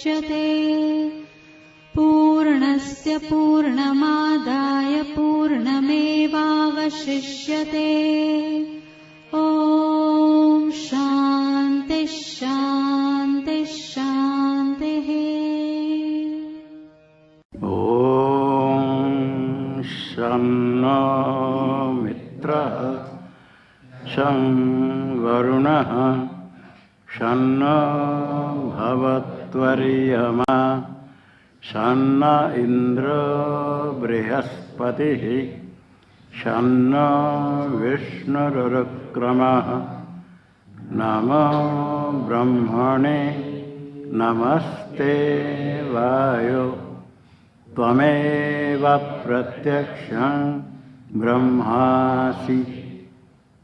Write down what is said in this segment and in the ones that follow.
मुदच्यते पूर्णस्य पूर्णमादाय पूर्णमेवावशिष्यते। ॐ शान्ति शान्ति शान्तिः। ॐ शन्नो मित्रः शं वरुणः शन्नो भवत्वर्यमा शन्न इन्द्रो बृहस्पतिः शन्नो विष्णुरुक्रमः। नमो ब्रह्मणे नमस्ते वायो त्वमेव प्रत्यक्षं ब्रह्मासि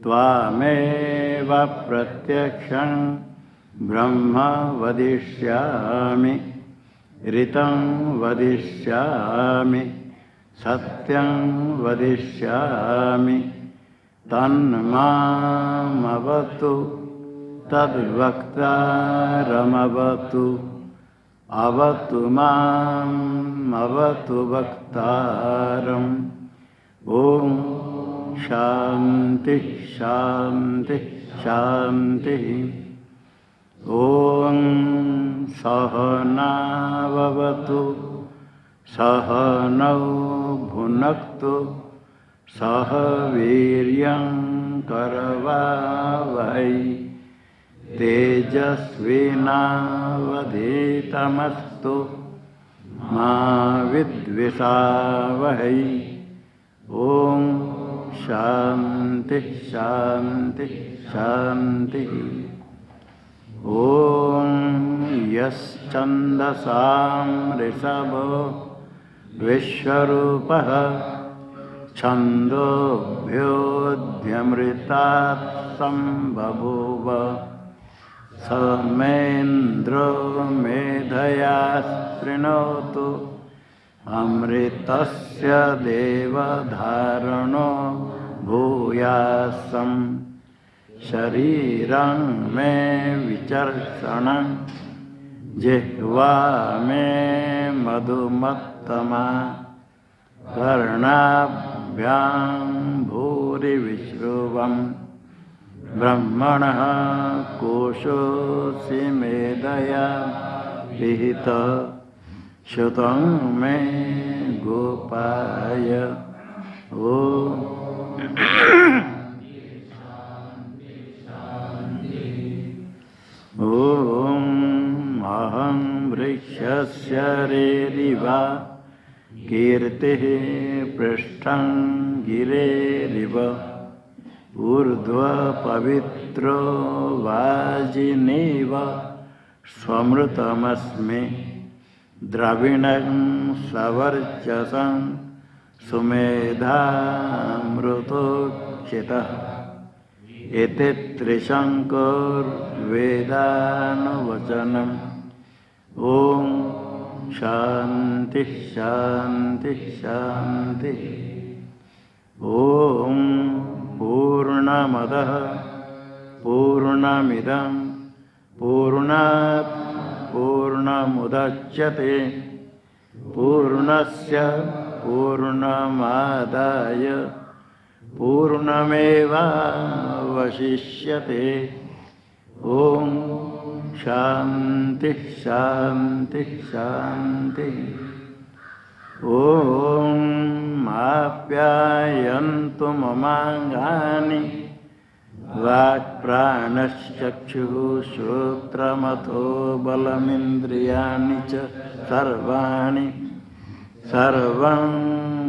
त्वामेव प्रत्यक्षं ब्रह्म वदिष्यामि ऋतं वदिष्यामि सत्यं वदिष्यामि तन्मामवतु तद्वक्तारमवतु अवतु माम् अवतु वक्तारम्। ॐ शान्ति शान्ति शान्तिः। ॐ सहनाववतु सहनौ भुनक्तु सह वीर्यं करवावहै तेजस्विनावधीतमस्तु मा विद्विषावहै। ॐ शान्ति शान्ति शान्तिः। ॐ यश्छन्दसां ऋषभो विश्वरूपः छन्दोभ्योऽध्यमृतात् सम्बभूव समेन्द्रो मेधया शृणोतु अमृतस्य देवधारणो भूयासम्। शरीरं मे विचर्षणं जिह्वा मे मधुमत्तमा कर्णाभ्यां भूरिविश्रुवम् ब्रह्मणः कोशोऽसि मेधया विहितः श्रुतं मे गोपाय। ॐ अहं वृक्षस्य रेरिवा कीर्तिः पृष्ठं गिरेरिव ऊर्ध्वपवित्रो वाजिनीव स्वमृतमस्मि द्रविणं सवर्चसं सुमेधामृतोक्षितः इति त्रिशङ्कुर्वेदानुवचनम्। ॐ शान्ति शान्ति शान्ति। ॐ पूर्णमदः पूर्णमिदं पूर्णात् पूर्णमुदच्यते पूर्णस्य पूर्णमादाय पूर्णमेवावशिष्यते। ॐ शान्ति शान्ति शान्ति। ॐ आप्यायन्तु ममाङ्गानि वाक्प्राणश्चक्षुः श्रोत्रमथो बलमिन्द्रियाणि च सर्वाणि सर्वं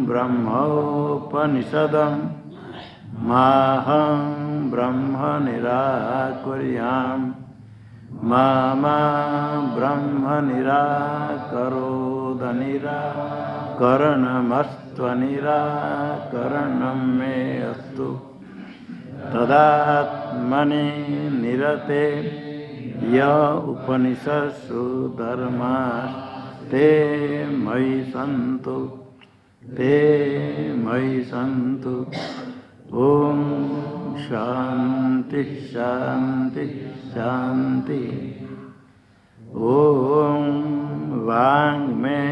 ब्रह्मोपनिषदं माहं ब्रह्म निराकुर्याम् मा ब्रह्म निराकरोद निराकरणमस्त्वनिराकरणं मे अस्तु तदात्मनि निरते य उपनिषत्सु धर्मास्ते मयि सन्तु ॐ शान्ति शान्ति शान्ति। ओम वांग में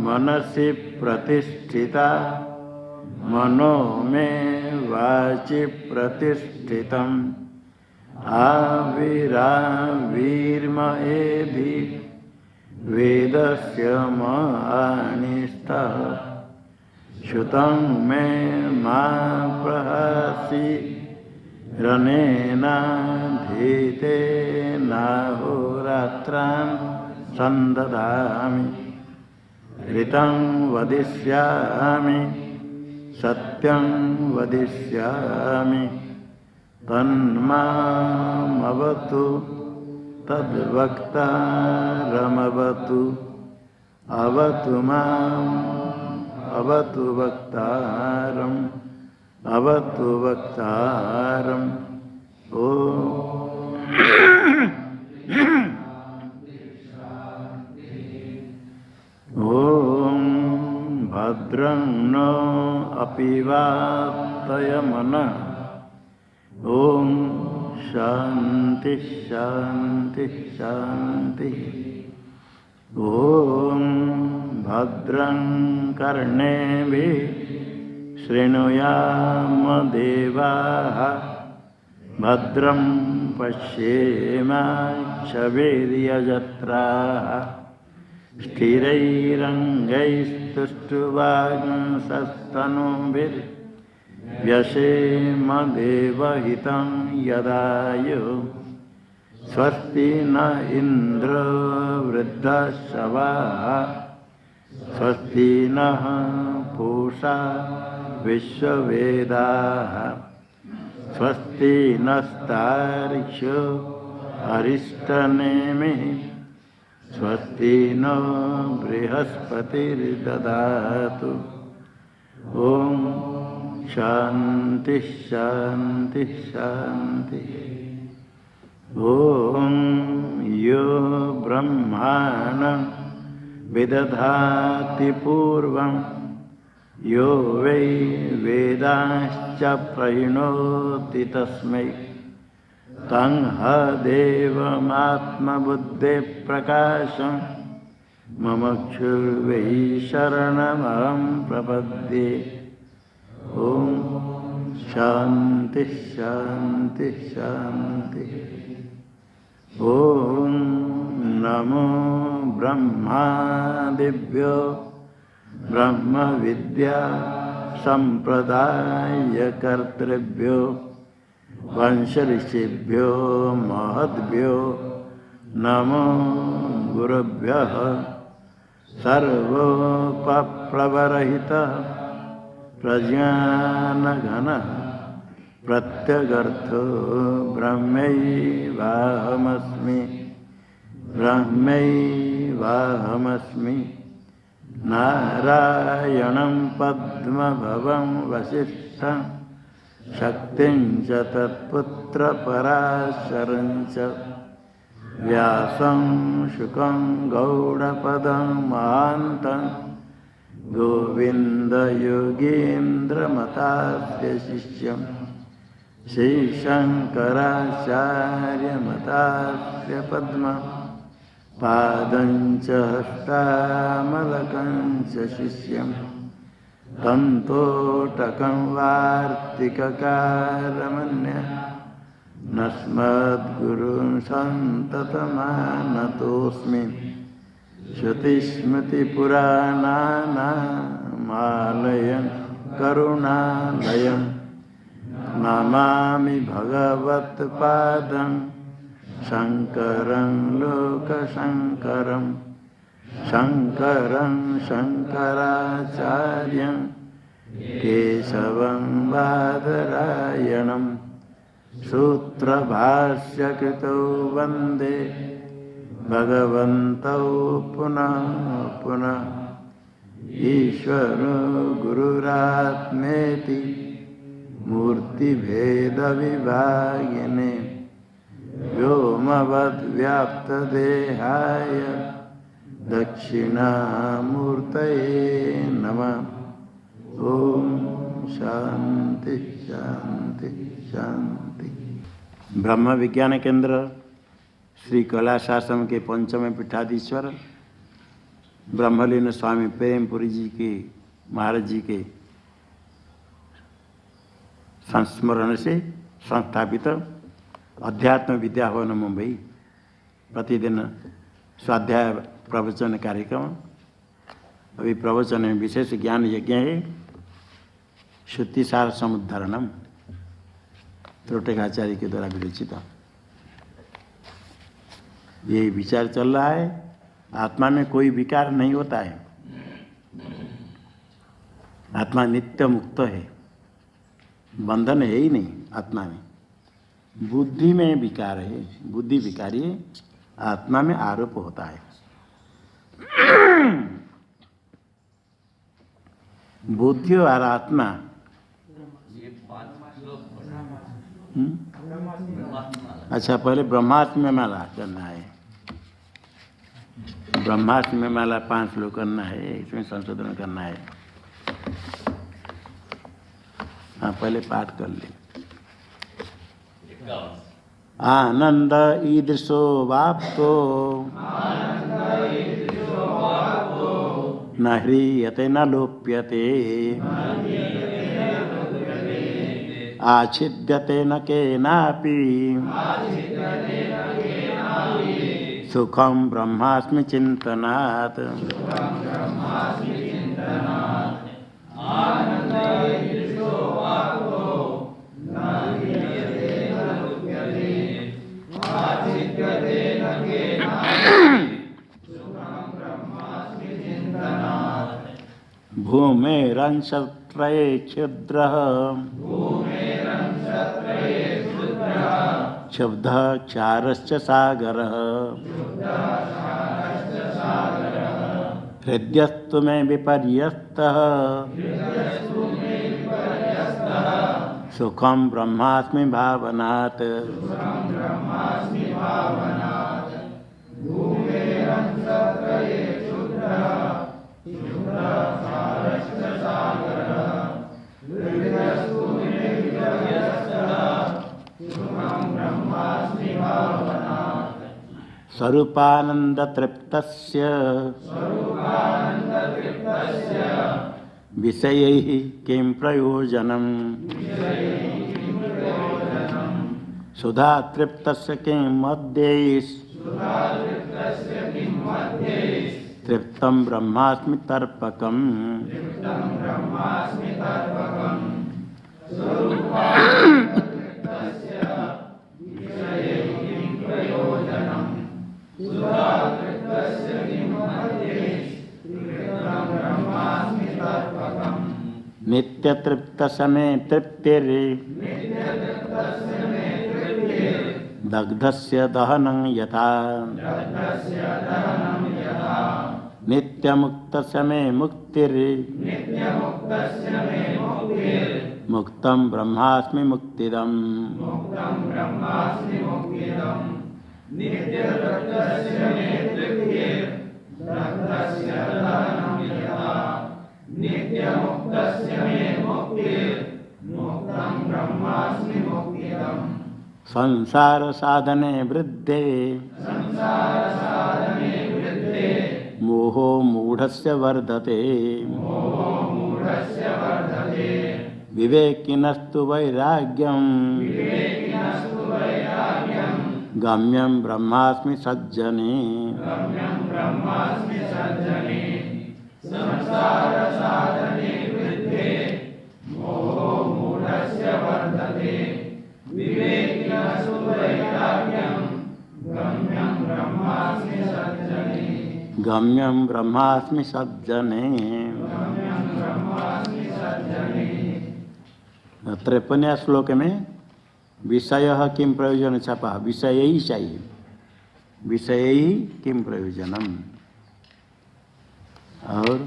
मनसि प्रतिष्ठिता मनो में वाचि प्रतिष्ठितम् आविरावीर्म एधि वेदस्य महानिष्ठः श्रुतं मे मा प्रहसि रनेनाधीतेनाहोरात्रां सन्दधामि ऋतं वदिष्यामि सत्यं वदिष्यामि तन्मामवतु तद्वक्तारमवतु अवतु माम् अवतु वक्तारम् अवतु वक्तारम् ओ ॐ भद्रं नो अपि वातयमनः ॐ शान्ति शान्ति शान्ति ॐ भद्रं कर्णेभिः शृणुयाम देवाः भद्रं पश्येमाक्षभिर्यजत्राः स्थिरैरङ्गैस्तुष्टुवागुंसस्तनूभिर्व्यसेम देवहितं यदायुः स्वस्ति न इन्द्रो वृद्धश्रवाः स्वस्ति नः पूषा विश्ववेदाः स्वस्ति नस्तार्क्ष्यो अरिष्टनेमिः स्वस्ति नो बृहस्पतिर्ददातु ॐ शान्ति शान्ति शान्ति ॐ यो ब्रह्माणं विदधाति पूर्वं यो वै वेदांश्च प्रणोति तस्मै तं देवमात्मबुद्धिप्रकाशं ममक्षुर्वै शरणमहं प्रपद्ये ॐ शान्ति शान्ति शान्ति ॐ नमो ब्रह्मादिभ्यो ब्रह्मविद्या सम्प्रदायकर्तृभ्यो वंशऋषिभ्यो महद्भ्यो नमो गुरुभ्यः सर्वोपप्लवरहितः प्रज्ञानघनः प्रत्यगर्थो ब्रह्मैवाहमस्मि ब्रह्मैवाहमस्मि नारायणं पद्मभवं वसिष्ठं शक्तिं च तत्पुत्रपराशरं च व्यासं शुकं गौडपदं महान्तं गोविन्दयोगीन्द्रमतास्य शिष्यं श्रीशङ्कराचार्यमतास्य पद्मं पादं च हस्तामलकं च शिष्यं तन्तोटकं वार्तिककारमन्यः नस्मद्गुरुं सन्ततमानतोऽस्मि श्रुतिस्मृतिपुराणानामालयं करुणालयं नमामि भगवत्पादं शङ्करं लोकशङ्करं शङ्करं शङ्कराचार्यं केशवं बादरायणं सूत्रभाष्यकृतौ वन्दे भगवन्तौ पुनः पुनः ईश्वरो गुरुरात्मेति मूर्तिभेदविभागिने व्योमवद्व्याप्तदेहाय दक्षिणामूर्तये नमः। ओम शांति शांति शांति। ब्रह्म विज्ञान केंद्र श्री कैलाशाश्रम के पंचम पीठाधीश्वर ब्रह्मलीन स्वामी प्रेमपुरी जी के महाराज जी के संस्मरण से संस्थापित अध्यात्म विद्या भवन मुंबई प्रतिदिन स्वाध्याय प्रवचन कार्यक्रम। अभी प्रवचन में विशेष ज्ञान यज्ञ है, श्रुतिसार समुद्धरणम, त्रोटकाचार्य के द्वारा विरचित। ये विचार चल रहा है, आत्मा में कोई विकार नहीं होता है, आत्मा नित्य मुक्त है, बंधन है ही नहीं आत्मा में। बुद्धि में विकार है, बुद्धि विकारी है, आत्मा में आरोप होता है। बुद्धि और आत्मा अच्छा, पहले ब्रह्मास्त्र में माला करना है। ब्रह्मास्त्र में माला 5 श्लोक करना है, इसमें संशोधन करना है। हाँ, पहले पाठ कर ले। आनंद ईदृशो वाप्तो न ह्रियते न लोप्यते आच्छिद्यते न केनापि सुखम ब्रह्मास्मि चिंतनात्। भूमेरंशत्रये क्षुद्रः क्षुब्धः क्षारश्च सागरः हृद्यस्तु मे विपर्यस्तः सुखम ब्रह्मास्मि भावनात्। स्वरूपानंद तृप्तस्य विषयैः किं प्रयोजनम् सुधा तृप्तस्य किं मद्यैः तृप्तं ब्रह्मास्मि तर्पकम्। नित्य तृप्त समय तृप्तिर दग्धस्य दहनं यथा नित्य मुक्त समय मुक्तिर मुक्तं ब्रह्मास्मि मुक्तिदम्। संसार साधने वृद्धे मोहो मूढ़स्य वर्धते विवेकिनस्तु वैराग्यम गम्यं ब्रह्मास्मि सज्जने। गम्यं ब्रह्मास्मि सज्जने। 53वें श्लोक में विषय किम प्रयोजन छपा, विषय ही चाहिए, विषय ही किम प्रयोजनम। और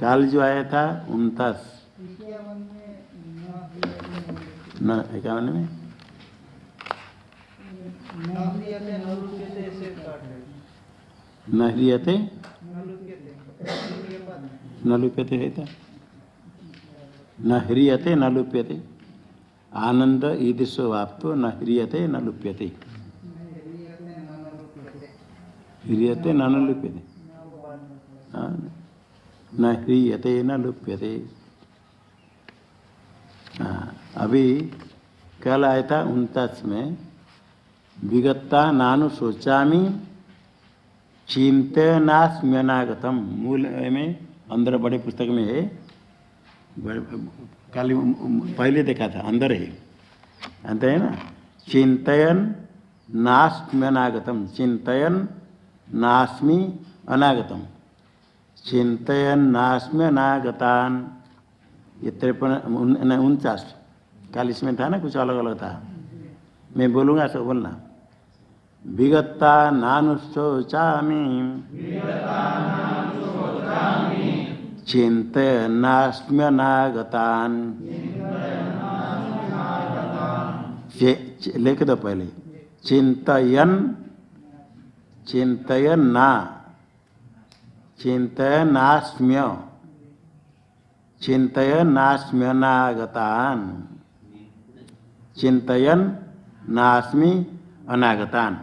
काल जो आया था 29 न 51 में न ह्रियते न लुप्यते है था, न ह्रियते न लुप्यते। आनंद ईदृशो वाप्तो न ह्रियते न लुप्यते। ह्रियते न लुप्यते, न ह्रियते न लुप्यते। अभी कल आया था 49 में, विगत्ता नानु सोचामी चिंतनास्म्यनागतम। मूल में अंदर बड़े पुस्तक में है, कल पहले देखा था, अंदर है, अंत है ना। चिंतयन नास्म्यनागतम, चिंतयन नास्मि अनागतम, चिंतयन नास्म्यनागतान। ये 49 कल इसमें था ना, कुछ अलग अलग था, मैं बोलूँगा सब बोलना। विगत्ता नानुशोचामि चिंतयन्नास्म्यनागतान्। लिख दो पहले, चिंतयन, चिंतयन्ना, चिंतयन्नास्म्य, चिंतयन्नास्म्यनागतान्, चिंतयन नास्मि अनागतान।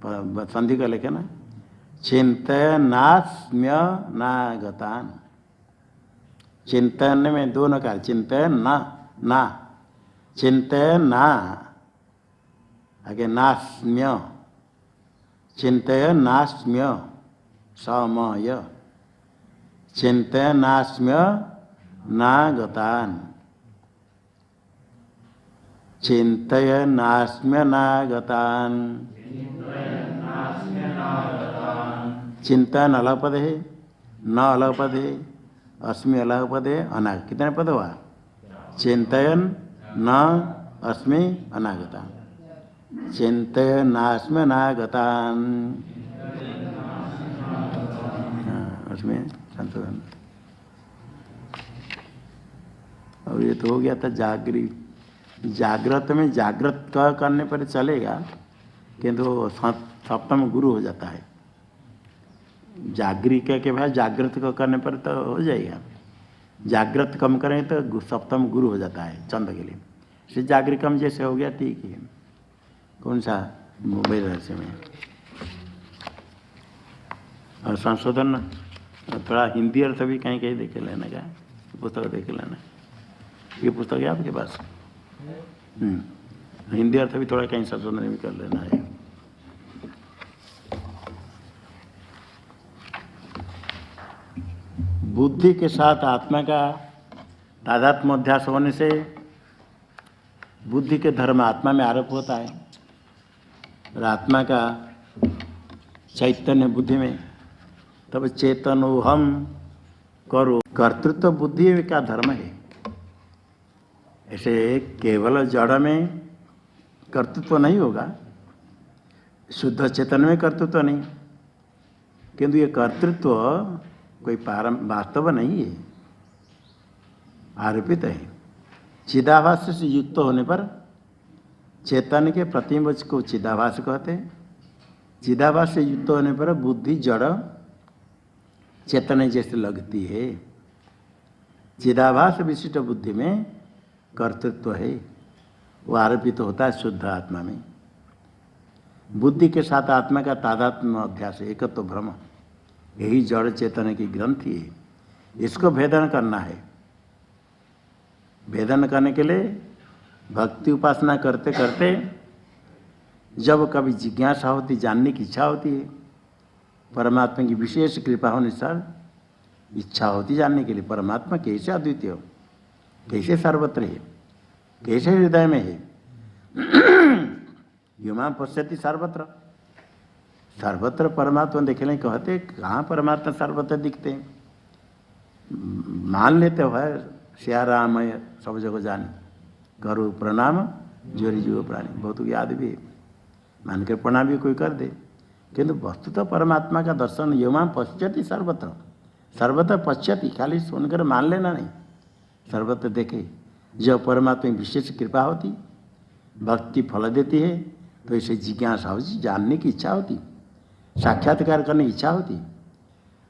संधि का लेखे ना, चिंतयनास्म्यनागतान। चिंतन में दोनों का, चिंतन ना, चिंतन ना, आगे नास्म्य, चिंतन नास्म्य समय, चिंतन नास्म्य नागतान, चिंतयन्नास्म्यनागतान। चिंतन अलग पद है, न अलग पद है, अस्मि अलग पद है, अनाग। कितने पद हुआ? चिंतयन न अस्मि अनागतान, चिंतयन्नास्म्यनागतान। उसमें संशोधन। और ये तो हो गया था जागृत। जागृत में जागृत करने पर चलेगा, किंतु सप्तम गुरु हो जाता है। जागृत के भाई जागृत को करने पर तो हो जाएगा, जागृत कम करें तो सप्तम गुरु हो जाता है चंद के लिए। इसलिए जागृत कम जैसे हो गया ठीक है। कौन सा मोबाइल रहस्य में और संशोधन थोड़ा हिंदी अर्थ भी कहीं कहीं देखे लेने का, पुस्तक देख लेना। ये पुस्तक है आपके पास? हिंदी अर्थ भी थोड़ा कहीं संशोधन भी कर लेना है। बुद्धि के साथ आत्मा का तादात्म्य अध्यास होने से बुद्धि के धर्म आत्मा में आरोप होता है, और आत्मा का चैतन्य बुद्धि में, तब चेतनो हम करो। कर्तृत्व बुद्धि का धर्म है। ऐसे केवल जड़ में कर्तृत्व नहीं होगा, शुद्ध चेतन में कर्तृत्व नहीं, किंतु ये कर्तृत्व कोई वास्तव नहीं है, आरोपित है। चिदाभास से युक्त होने पर चेतन के प्रतिबिंब को चिदाभास कहते हैं। चिदाभास से युक्त होने पर बुद्धि जड़ चेतन जैसे लगती है। चिदाभास विशिष्ट बुद्धि में कर्तृत्व है, वो आरोपित होता है शुद्ध आत्मा में। बुद्धि के साथ आत्मा का तादात्म्य अध्यास, एकत्व भ्रम, यही जड़ चेतन की ग्रंथि है। इसको भेदन करना है। भेदन करने के लिए भक्ति उपासना करते करते जब कभी जिज्ञासा होती, जानने की इच्छा होती है, परमात्मा की विशेष कृपा होने से इच्छा होती जानने के लिए परमात्मा कैसे अद्वितीय हो, कैसे सर्वत्र है, कैसे हृदय में है। युमा पश्यति सर्वत्र, सर्वत्र परमात्मा देखने कहते, कहाँ परमात्मा सर्वत्र दिखते हैं? मान लेते हो श्या राम सब जगह जाने, करो प्रणाम जोरी जीव प्राणी, बहुत याद भी है, मान कर प्रणाम भी कोई कर दे, किंतु वस्तु तो परमात्मा का दर्शन युमा पश्यति सर्वत्र, सर्वत्र पश्यति, खाली सुनकर मान लेना नहीं, सर्वत्र देखे। जब परमात्मा की विशेष कृपा होती, भक्ति फल देती है, तो इसे जिज्ञासा होती, जानने की इच्छा होती, साक्षात्कार करने की इच्छा होती।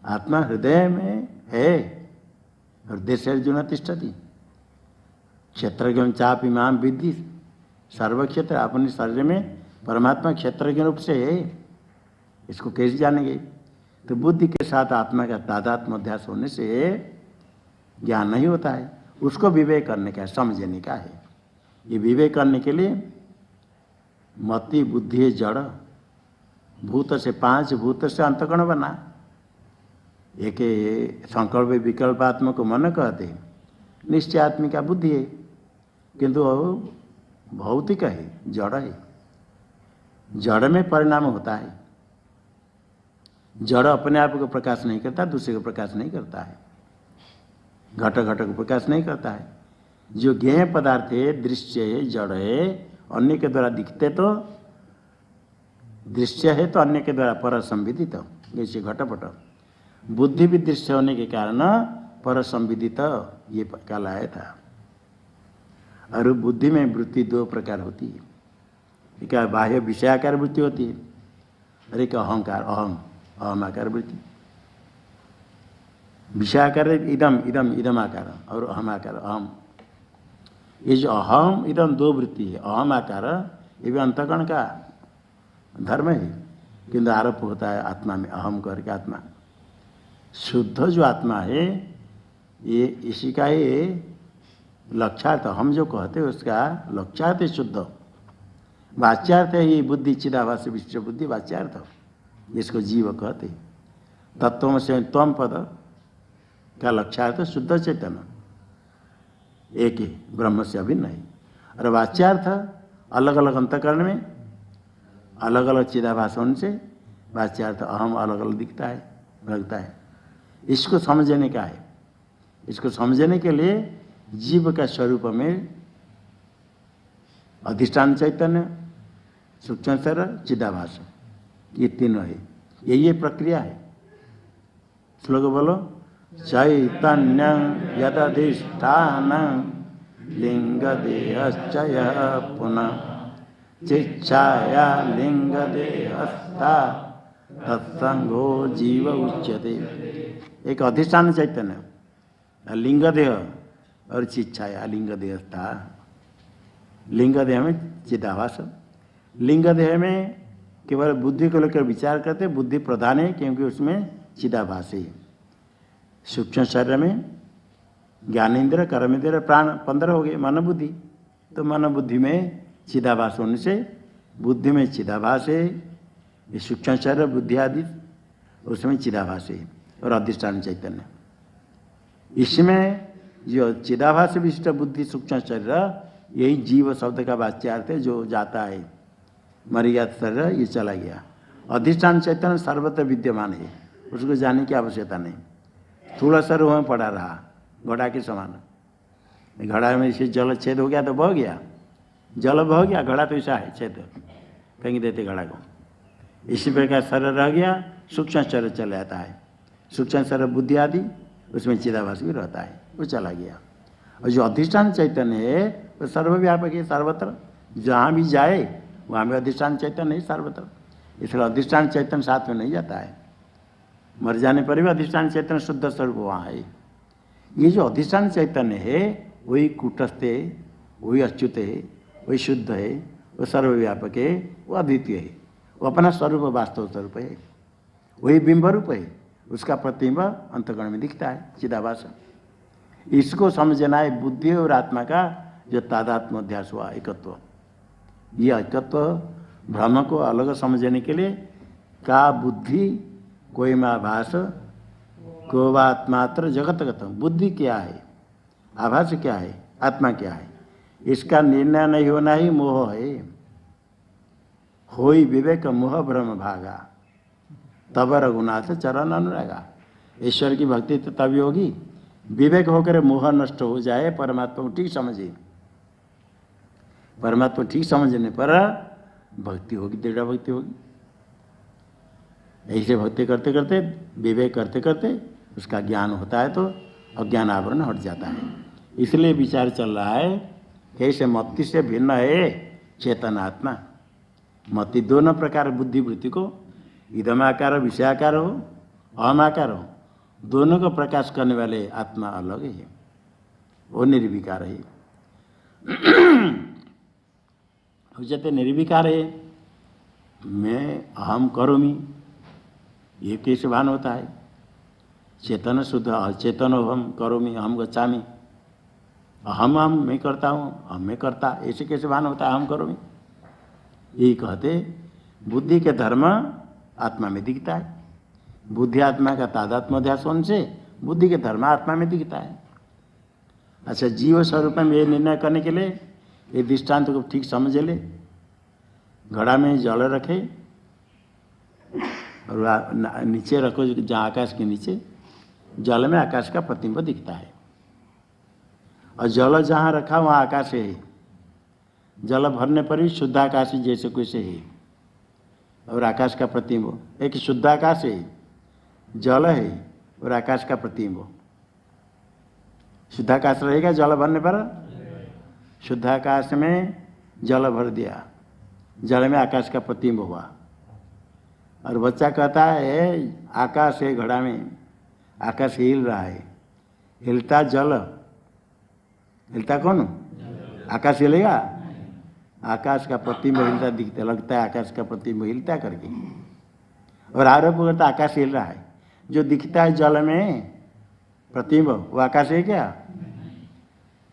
आत्मा हृदय में है, हृदय से अर्जुन तिष्ठति, क्षेत्रज्ञ चापि माम विद्धि सर्वक्षेत्र। अपने शरीर में परमात्मा क्षेत्रज्ञ रूप से है, इसको कैसे जानेंगे? तो बुद्धि के साथ आत्मा का तादात्म्य अध्यास होने से ज्ञान नहीं होता है, उसको विवेक करने का है, समझने का है। ये विवेक करने के लिए मति बुद्धि जड़ भूत से 5 भूत से अंतकरण बना। एक संकल्प विकल्पात्मक को मन कहते हैं, निश्चय आत्मिका बुद्धि है, किंतु भौतिक है, जड़ है। जड़ में परिणाम होता है। जड़ अपने आप को प्रकाश नहीं करता, दूसरे को प्रकाश नहीं करता है, घट घट को प्रकाश नहीं करता है। जो ज्ञेय पदार्थ है, दृश्य है, जड़ है, अन्य के द्वारा दिखते तो दृश्य है, तो अन्य के द्वारा पर संविदित, जैसे घटपट। बुद्धि भी दृश्य होने के कारण पर संविदित ये कहलाया था। और बुद्धि में वृत्ति 2 प्रकार होती है। एक बाह्य विषयाकार वृत्ति होती है और एक अहंकार, अहमाकार वृत्ति। विषयाकार इदम इदम इदम आकार और अहमाकार अहम। ये जो अहम इदम 2 वृत्ति है, अहम आकार, ये भी अंतःकरण का धर्म है, किंतु आरोप होता है आत्मा में, अहम करके आत्मा। शुद्ध जो आत्मा है ये इसी का ही लक्ष्यार्थ, हम जो कहते हैं उसका लक्ष्यार्थ है शुद्ध। वाच्यार्थ है ये बुद्धि, चिदाभास विशिष्ट बुद्धि वाच्यार्थ, जिसको जीव कहते हैं। तत्व से त्वम पद का लक्ष्यार्थ शुद्ध चैतन्य एक ही, ब्रह्म से अभिन्न है। और वाच्यार्थ अलग अलग अंतःकरण में अलग अलग चिदाभास होने से वाच्यार्थ अहम अलग अलग दिखता है, लगता है। इसको समझने का है। इसको समझने के लिए जीव का स्वरूप में अधिष्ठान चैतन्य, सूक्ष्म शरीर, चिदाभास, ये तीनों है। ये प्रक्रिया है। श्लोक बोलो। चैतन्य यदधिष्ठान लिंग देहश्चय पुनः चिच्छाया लिंग देहस्था तत्संगो जीव उच्यते। एक अधिष्ठान चैतन्य, लिंग देह और चिच्छाया लिंग देहस्था। लिंग देह में चिदाभास, लिंग देह में केवल बुद्धि को लेकर विचार करते, बुद्धि प्रधान है क्योंकि उसमें चिदाभास है। सूक्ष्म शरीर में ज्ञानेन्द्र, कर्मेंद्र, प्राण 15 हो गए, मन बुद्धि। तो मन बुद्धि में चिदाभास होने से बुद्धि में चिदाभास है, ये सूक्ष्म शरीर बुद्धि आदि उसमें चिदाभास है और अधिष्ठान चैतन्य। इसमें जो चिदाभास विशिष्ट बुद्धि सूक्ष्म शरीर, यही जीव शब्द का वाच्यार्थ है, जो जाता है मर्याद शरीर ये चला गया। अधिष्ठान चैतन्य सर्वत्र विद्यमान है, उसको जानने की आवश्यकता नहीं। थोड़ा शरीर में पड़ा रहा घड़ा के समान, घड़ा में इसे जल छेद हो गया तो बह गया, जल बह गया, घड़ा तो ऐसा है छेद, फेंक देते घड़ा को। इसी प्रकार शरीर रह गया, सूक्ष्म शरीर चला जाता है। सूक्ष्म शरीर बुद्धि आदि उसमें चिदाभास भी रहता है, वो चला गया। और जो अधिष्ठान चैतन्य है वो सर्वव्यापक है, सर्वत्र जहाँ भी जाए वहाँ भी अधिष्ठान चैतन्य है सर्वत्र। इसलिए अधिष्ठान चैतन्य साथ में नहीं जाता है, मर जाने पर भी अधिष्ठान चैतन्य शुद्ध स्वरूप वहाँ है। ये जो अधिष्ठान चैतन्य है वही कूटस्थ है, वही अच्युत है, वही शुद्ध है, वो सर्वव्यापक है, वो अद्वितीय है, वो अपना स्वरूप वास्तव स्वरूप है, वही बिंब रूप है, उसका प्रतिबिंब अंतःकरण में दिखता है चिदाभास। इसको समझना है बुद्धि और आत्मा का जो तादात्म्य अध्यास हुआ एकत्व। यह एकत्व भ्रम को अलग समझने के लिए का बुद्धि कोई आभास को आत्मात्र जगतगत। बुद्धि क्या है, आभास क्या है, आत्मा क्या है, इसका निर्णय नहीं होना ही मोह है। होई विवेक मोह भ्रम भागा तब रघुनाथ चरण अनुरागा। ईश्वर की भक्ति तो तभी होगी विवेक होकर मोह नष्ट हो जाए, परमात्मा को ठीक समझे। परमात्मा ठीक समझने पर भक्ति होगी, दृढ़ भक्ति होगी। ऐसे भक्ति करते करते, विवेक करते करते उसका ज्ञान होता है तो अज्ञान आवरण हट जाता है। इसलिए विचार चल रहा है कैसे मति से भिन्न है चेतन आत्मा। मति दोनों प्रकार बुद्धि वृत्ति को, इदमाकार विषयाकार हो, अहमाकार हो, दोनों को प्रकाश करने वाले आत्मा अलग है, वो निर्विकार है। हो जाते निर्विकार है, मैं अहम करोमि, ये कैसे भान होता है? चेतन शुद्ध अचेतन हम करोमि हम गच्छामि, हम मैं करता हूँ, हम मैं करता, ऐसे कैसे भान होता है हम करोमि? यही कहते बुद्धि के धर्म आत्मा में दिखता है। बुद्धि आत्मा का तादात्म्य अध्यास होने से बुद्धि के धर्म आत्मा में दिखता है। अच्छा, जीव स्वरूप में ये निर्णय करने के लिए ये दृष्टांत को ठीक समझ ले। घड़ा में जल रखे और नीचे रखो, जहाँ आकाश के नीचे, जल में आकाश का प्रतिबिंब दिखता है और जल जहाँ रखा वहाँ आकाश है। जल भरने पर भी शुद्ध आकाश जैसे कैसे है और आकाश का प्रतिबिंब। एक शुद्ध आकाश है, जल है और आकाश का प्रतिबिंब। शुद्ध आकाश रहेगा जल भरने पर? शुद्ध आकाश में जल भर दिया, जल में आकाश का प्रतिबिंब हुआ और बच्चा कहता है आकाश है घड़ा में, आकाश हिल रहा है। हिलता जल, हिलता कौन? आकाश हिलेगा? आकाश का प्रतिबिंब हिलता दिखता, लगता है आकाश का प्रतिबिंब हिलता करके, और आरोप करता आकाश हिल रहा है। जो दिखता है जल में प्रतिबिंब वो आकाश है क्या?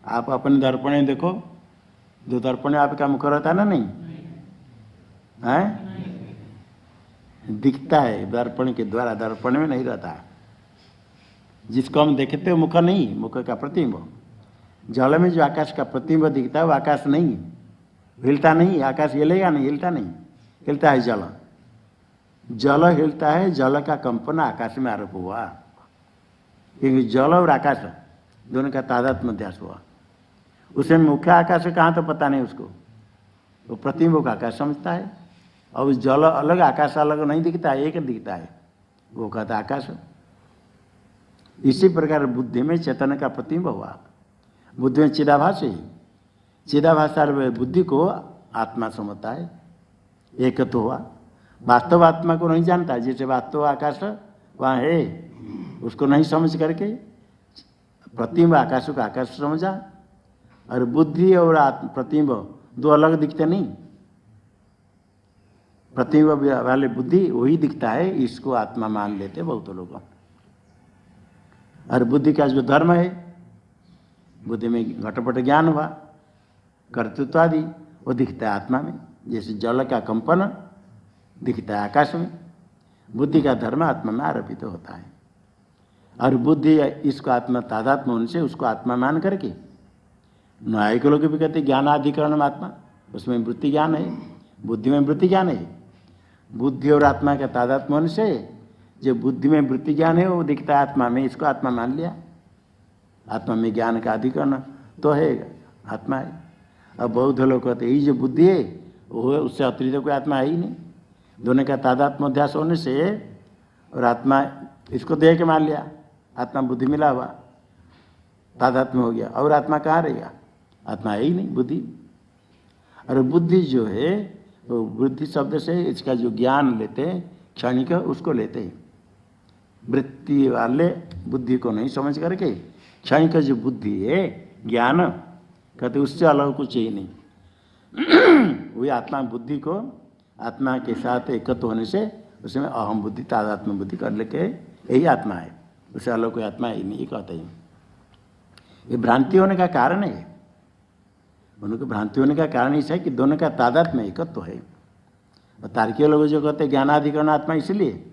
आप अपने दर्पण में देखो, जो दर्पण में आपका मुख रहता है ना, नहीं है? दिखता है दर्पण के द्वारा, दर्पण में नहीं रहता है। जिसको हम देखते हो मुख नहीं, मुख का प्रतिबिंब। जल में जो आकाश का प्रतिबिंब दिखता है वो आकाश नहीं, हिलता नहीं। आकाश हिलेगा नहीं, हिलता नहीं, हिलता है जल। जल हिलता है, जल का कंपन आकाश में आरोप हुआ, क्योंकि जल और आकाश दोनों का तादात्म्य अध्यास हुआ। उसे मुख्य आकाश है कहाँ तो पता नहीं उसको, वो प्रतिबिंब का आकाश समझता है। और उस जल अलग आकाश अलग नहीं दिखता है, एक दिखता है, वो कहता है आकाश। इसी प्रकार बुद्धि में चेतन का प्रतिबिंब हुआ। बुद्धि में चिदाभास है, चिदाभास बुद्धि को आत्मा समझता है, एक तो हुआ। वास्तव आत्मा को नहीं जानता, जैसे वास्तव आकाश वहाँ है उसको नहीं समझ करके प्रतिबिंब आकाश को आकाश समझा। और बुद्धि और प्रतिबिंब दो अलग दिखते नहीं। प्रतिबिंब वाले बुद्धि वही दिखता है, इसको आत्मा मान लेते बहुत लोग। और बुद्धि का जो धर्म है, बुद्धि में घटपट ज्ञान हुआ, कर्तृत्व आदि, वो दिखता है आत्मा में। जैसे जल का कंपन दिखता है आकाश में, बुद्धि का धर्म आत्मा में आरोपित होता है। और बुद्धि इसको आत्मा तादात्म्य होने से उसको आत्मा मान करके, न्यायिक लोग भी कहते ज्ञानाधिकरण आत्मा, उसमें वृत्ति ज्ञान है, बुद्धि में वृत्ति ज्ञान है। बुद्धि और आत्मा का तादात्म्य होने से जो बुद्धि में वृत्ति ज्ञान है वो दिखता है आत्मा में, इसको आत्मा मान लिया। आत्मा में ज्ञान का अधिकरण तो है, आत्मा है। अब बौद्ध लोग कहते ये जो बुद्धि है वो है, उससे अतिरिक्त कोई आत्मा है ही नहीं। दोनों का तादात्म्य अध्यास होने से और आत्मा इसको देह के मान लिया, आत्मा बुद्धि मिला हुआ, तादात्म्य हो गया। और आत्मा कहाँ रहेगा? आत्मा है ही नहीं, बुद्धि। और बुद्धि जो है वो बुद्धि शब्द से इसका जो ज्ञान लेते हैं क्षणिक, उसको लेते हैं। वृत्ति वाले बुद्धि को नहीं समझ करके क्षणिक जो बुद्धि है ज्ञान कहते उससे अलग कुछ ही नहीं। वही आत्मा बुद्धि को आत्मा के साथ एकत्र होने से उसमें अहम बुद्धि तादात्म्य बुद्धि कर लेके यही आत्मा है, उससे अलग कोई आत्मा ही नहीं कहते हैं। ये भ्रांति होने का कारण है, उनको भ्रांति होने का कारण इस है कि दोनों का तादात्म्य एकत्व है। और तार्किक लोग जो कहते हैं ज्ञानाधिकरण आत्मा, इसलिए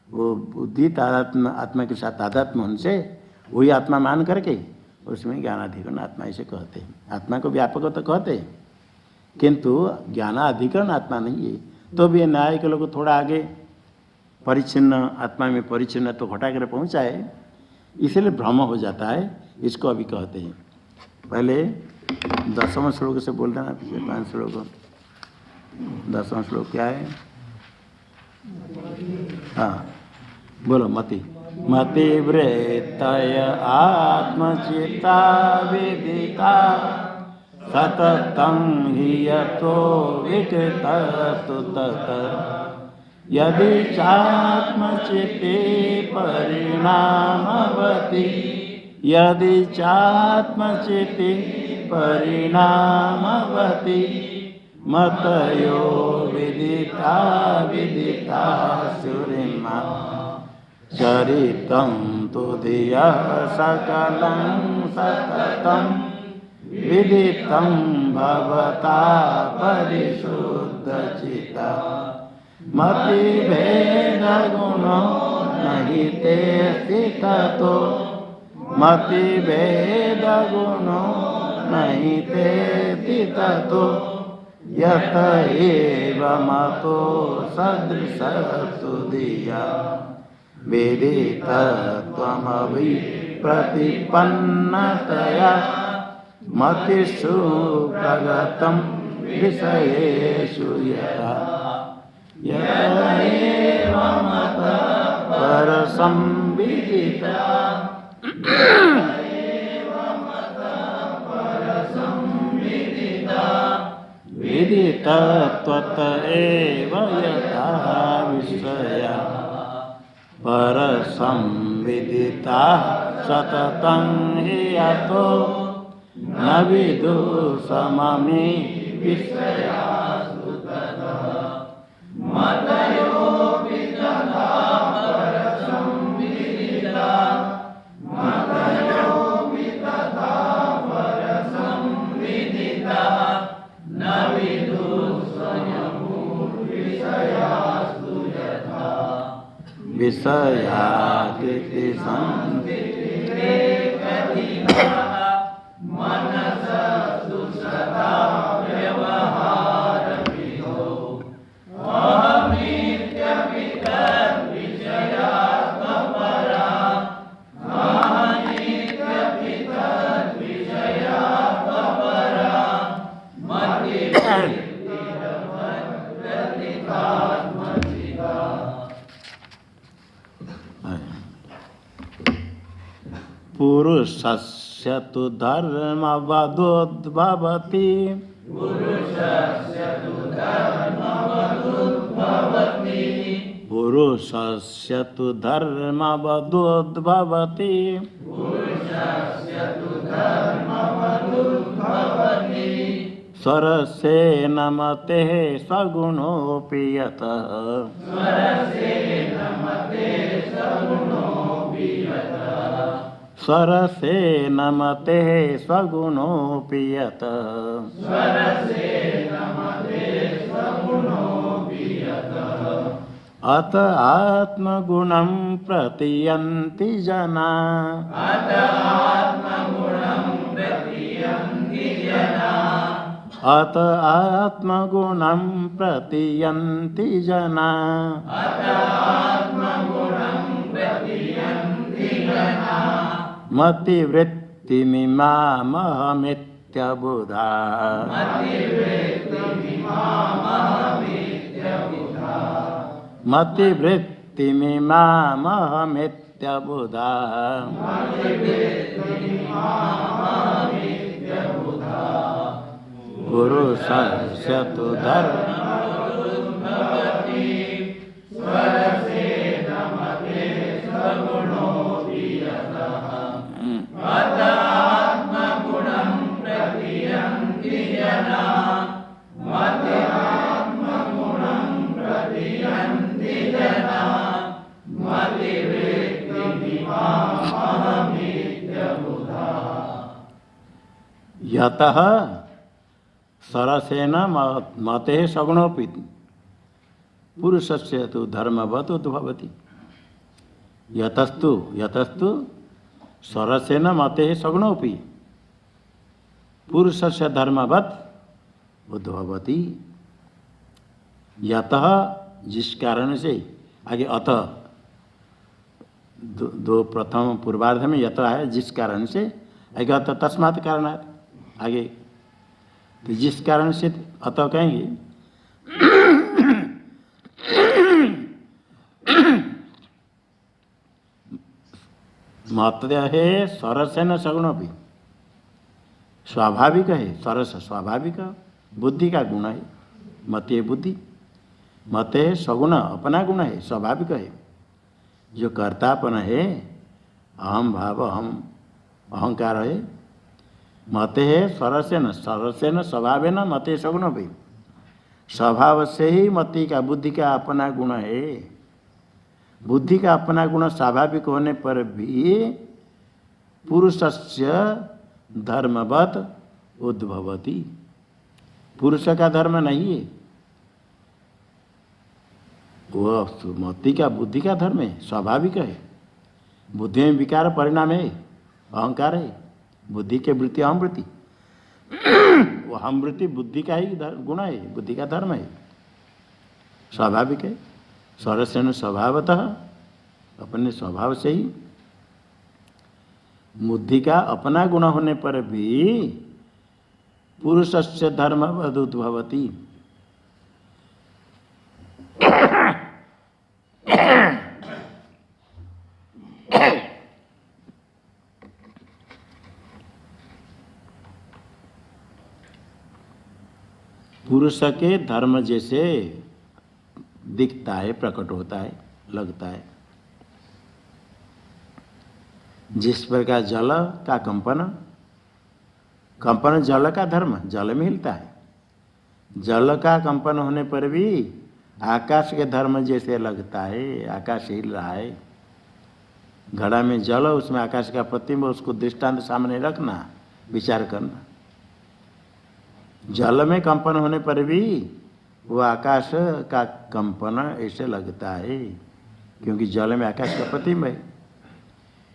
वो बुद्धि तादात्म्य आत्मा के साथ तादात्म्य होने से वही आत्मा मान करके उसमें ज्ञानाधिकरण आत्मा इसे कहते हैं। आत्मा को व्यापक तो कहते हैं, किंतु ज्ञानाधिकरण आत्मा नहीं है। तो भी न्याय के लोग थोड़ा आगे परिच्छिन्न आत्मा में परिच्छिन्न तो घटा कर पहुँचाए, इसलिए भ्रम हो जाता है, इसको अभी कहते हैं। पहले 10वां श्लोक से बोल देना, पिछले 5 श्लोक। 10वां श्लोक क्या है? हाँ बोलो। मति मति वृत्तय आत्मचित्ता विदिता सततं हि यतो विचतस्तु तत् यदि चात्मचित्ते परिणामवति यदि चात्मचित्ते परिणामवति मतयो विदिता विदिता सुरिमा चरितं तु धिया सकलं सततं विदितं भवता परिशुद्धचित्ता मतिभेदगुणो नहि ते स्थितो मतिभेदगुणो नहि ते स्थितो यत एव मतो सदृशस्तु धिया विदितत्वमवि प्रतिपन्नतया मतिषु प्रगतं विषयेषु यथा यत मतः परसंविदिता विदितत्वत एव यथा विषया परसंविदिता सततं हि यतो न विदुषममि विषयासु तथा मतयो विदता परसंविदिता मतयो विदता परसंविदिता न विदुषममि विषयासु यथा विषयाकृति संस्थिते कथिता मनसस्तु सदा व्यवहारविदो अहमित्यपि तद्विषयात्मपरा अहमित्यपि तद्विषयात्मपरा मतिर्मत्प्रतितात्मचिता पुरुषस्य तु धर्मवदोद्भवति पुरुषस्य तु धर्मवदोद्भवति स्वरसेन मतेः सगुणोऽपि यतः स्वरसेन मतेः सगुणोऽपि यतः अत आत्मगुणं प्रतियन्ति जना अत आत्मगुणं प्रतियन्ति जना मतिवृत्तिमिमामहमित्यबुधा मतिवृत्तिमिमामहमित्यबुधा पुरुषस्य तु यतः सरसेन मते सगुणोऽपि पुरुषस्य तु धर्मवत् उद्भवति यतस्तु सरसेन मते सगुणोऽपि पुरुषस्य धर्मवत् उद्भवति यतः जिस कारण से आगे अतः दो प्रथम पूर्वार्ध में यतः है जिस कारण से आगे अतः तस्मात् कारणात् आगे तो जिस कारण से अतः कहेंगे मत है सरसेन सगुणोऽपि स्वाभाविक है सरस स्वाभाविक बुद्धि का गुण है मत बुद्धि मत है सगुण अपना गुण है स्वाभाविक है जो कर्तापन है अहम भाव अहम अहंकार है मते है सरसेन स्वभावेन मते सगुण भी स्वभाव से ही मति का, बुद्धि का अपना गुण है। बुद्धि का अपना गुण स्वाभाविक होने पर भी पुरुषस्य धर्मवत उद्भवति। पुरुष का धर्म नहीं है, वो मति का, बुद्धि का धर्म है, स्वाभाविक है। बुद्धि में विकार परिणाम है, अहंकार है। बुद्धि के वृत्ति अहम वृत्ति, वो हम वृत्ति बुद्धि का ही गुण है, बुद्धि का धर्म है, स्वाभाविक है। सरसन स्वभावतः, अपने स्वभाव से ही। बुद्धि का अपना गुण होने पर भी पुरुषस्य धर्मवद उद्भवति। पुरुष के धर्म जैसे दिखता है, प्रकट होता है, लगता है। जिस प्रकार जल का कंपन, कंपन जल का धर्म, जल में हिलता है। जल का कंपन होने पर भी आकाश के धर्म जैसे लगता है, आकाश हिल रहा है। घड़ा में जल, उसमें आकाश का प्रतिबिंब, उसको दृष्टांत सामने रखना, विचार करना। जल में कंपन होने पर भी वो आकाश का कंपन ऐसे लगता है, क्योंकि जल में आकाश का प्रतिबिंब है।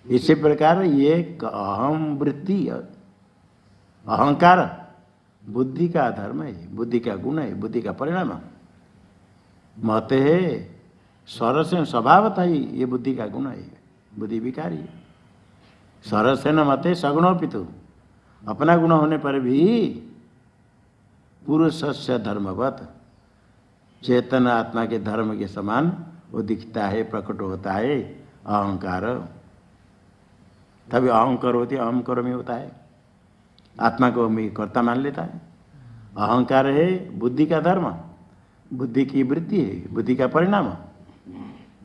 इसी प्रकार ये अहम वृत्ति, अहंकार बुद्धि का धर्म है, बुद्धि का गुण है, बुद्धि का परिणाम। महते है सरसेन स्वभावतः ही ये बुद्धि का गुण है, बुद्धि विकारी है। सरसेन मते सगुणोपितु, अपना गुण होने पर भी पुरुषस्य धर्मवत, चेतन आत्मा के धर्म के समान वो दिखता है, प्रकट होता है अहंकार। तभी अहंकार होती है, अहंकार में होता है, आत्मा को मैं कर्ता मान लेता है। अहंकार है बुद्धि का धर्म, बुद्धि की वृत्ति है, बुद्धि का परिणाम।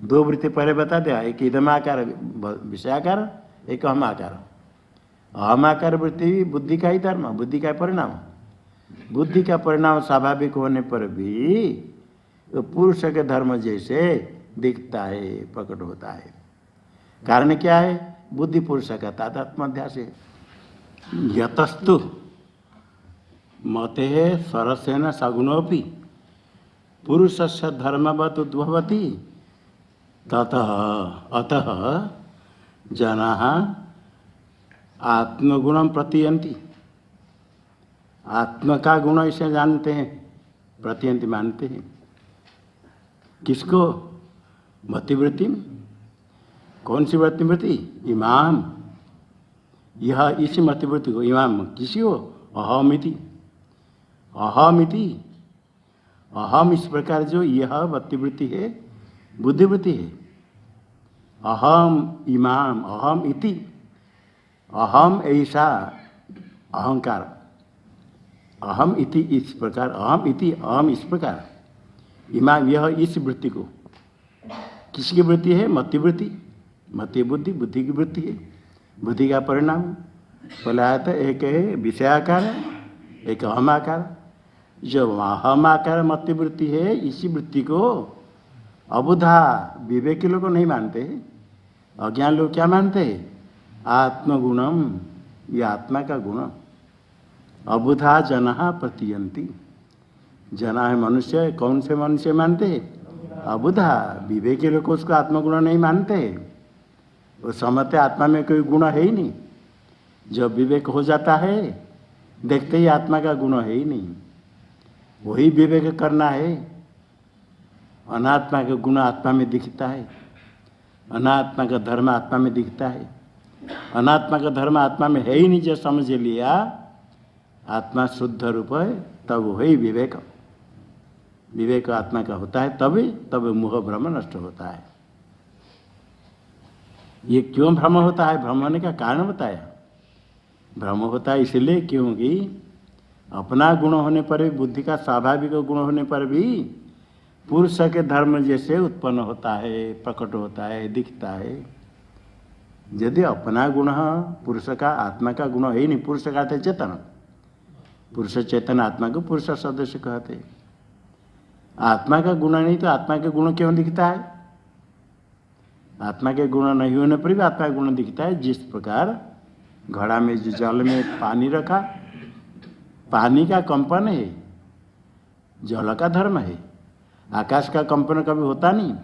दो वृत्ति पहले बता दिया, एक इदमाकार विषयाकार, एक अहमाकार। अहमाकार वृत्ति बुद्धि का ही धर्म, बुद्धि का परिणाम। बुद्धि का परिणाम स्वाभाविक होने पर भी तो पुरुष के धर्म जैसे दिखता है, प्रकट होता है। कारण क्या है? बुद्धि पुरुष का तादात्म्याध्यास है। यतस्तु मते सरसेन सगुणोपि पुरुषस्य धर्मवत् उद्भवति ततः अतः जनाः आत्मगुणं प्रतीयन्ति। आत्मा का गुण इसे जानते हैं, प्रतीयन्ति मानते हैं। किसको? मतिवृत्ति में। कौन सी वृत्ति? इमाम। यह इसी मतिवृत्ति को, इमाम किसी हो? अहमिति। अहमिति, अहम इस प्रकार जो यह मतिवृत्ति है, बुद्धिवृत्ति है। अहम इमाम, अहम इति, अहम ऐसा अहंकार। अहम इति इस प्रकार, अहम इति, अहम इस प्रकार। इमाम यह इस वृत्ति को, किसकी वृत्ति है? मतिवृत्ति। मति बुद्धि, बुद्धि की वृत्ति है, बुद्धि का परिणाम। पहले आया था, एक है विषयाकार, एक अहमाकार। जो अहमाकार मतिवृत्ति है, इसी वृत्ति को अबुधा विवेकी लोग नहीं मानते। अज्ञान लोग क्या मानते हैं? आत्मगुणम, ये आत्मा का गुण। अबुधा जना प्रतीयन्ति। जना है मनुष्य। कौन से मनुष्य मानते हैं? अबुधा। विवेकी लोग उसको आत्मगुण नहीं मानते। वो समझते आत्मा में कोई गुण है ही नहीं। जब विवेक हो जाता है, देखते ही आत्मा का गुण है ही नहीं। वही विवेक करना है। अनात्मा का गुण आत्मा में दिखता है, अनात्मा का धर्म आत्मा में दिखता है। अनात्मा का धर्म आत्मा में है ही नहीं, जो समझ लिया आत्मा शुद्ध रूप है, तब वही विवेक। विवेक आत्मा का होता है, तब मोह भ्रम नष्ट होता है। ये क्यों भ्रम होता है? भ्रम होने का कारण बताया। भ्रम होता है इसलिए क्योंकि अपना गुण होने पर भी, बुद्धि का स्वाभाविक गुण होने पर भी पुरुष के धर्म जैसे उत्पन्न होता है, प्रकट होता है, दिखता है। यदि अपना गुण पुरुष का, आत्मा का गुण है ही नहीं। पुरुष का अर्थ चेतन, पुरुष चेतन आत्मा को पुरुष सदस्य कहते। आत्मा का गुण नहीं तो आत्मा के गुण क्यों दिखता है? आत्मा के गुण नहीं होने पर भी आत्मा का गुण दिखता है। जिस प्रकार घड़ा में जो जल में पानी रखा, पानी का कंपन है, जल का धर्म है। आकाश का कंपन कभी होता नहीं,